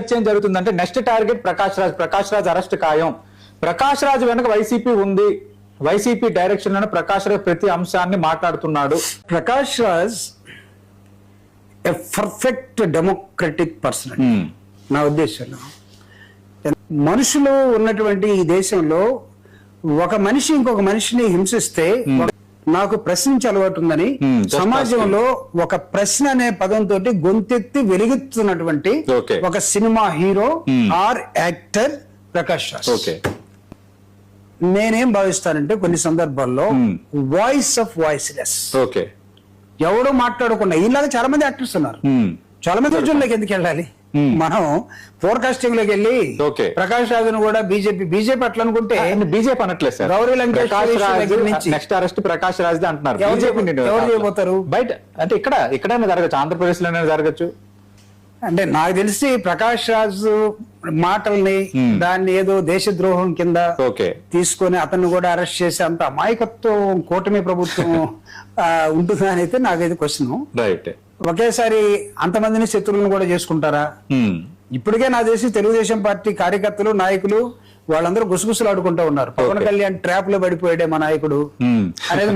చర్చ ఏం జరుగుతుందంటే next target Prakash Raj arrest ఖాయం. ప్రకాష్ రాజ్ వెనక వైసీపీ ఉంది, వైసీపీ డైరెక్షన్ లోనే ప్రకాష్ రాజ్ ప్రతి అంశాన్ని మాట్లాడుతున్నాడు. Prakash Raj a perfect democratic person నా ఉద్దేశంలో. మనుషులు ఉన్నటువంటి ఈ దేశంలో ఒక మనిషి ఇంకొక మనిషిని హింసిస్తే నాకు ప్రశ్నించే అలవాటు ఉందని సమాజంలో ఒక ప్రశ్న అనే పదంతో గొంతెత్తి వెలుగుతున్నటువంటి ఒక cinema hero or actor Prakash Raj. నేనేం భావిస్తానంటే కొన్ని సందర్భాల్లో వాయిస్ ఆఫ్ వాయిస్లెస్, ఎవడో మాట్లాడకుండా ఇలాగా చాలా మంది యాక్టర్స్ ఉన్నారు. చాలా మంది ఉద్యోగంలోకి ఎందుకు వెళ్ళాలి? మనం ఫోర్కాస్టింగ్ లోకి వెళ్ళి ప్రకాష్ రాజును కూడా బీజేపీ అట్లా అనుకుంటే బీజేపీ అనట్లేదు sir. Gauri Lankesh next arrest Prakash Raj అంటున్నారు. ఎవరు చేయబోతారు? బయట అంటే ఇక్కడైనా జరగచ్చు, ఆంధ్రప్రదేశ్ లోనే జరగచ్చు. అంటే నాకు తెలిసి ప్రకాష్ రాజ్ మాటల్ని దాన్ని ఏదో దేశద్రోహం కింద తీసుకొని అతన్ని కూడా అరెస్ట్ చేసి అంత అమాయకత్వం కూటమి ప్రభుత్వం ఉంటుందా అని అయితే నాకైతే క్వశ్చన్. ఒకేసారి అంతమందిని శత్రువులను కూడా చేసుకుంటారా? ఇప్పటికే నా తెలిసి తెలుగుదేశం పార్టీ కార్యకర్తలు నాయకులు వాళ్ళందరూ గుసగుసలు ఆడుకుంటూ ఉన్నారు. పవన్ కళ్యాణ్ ట్రాప్ లో పడిపోయాడే మా నాయకుడు అనేది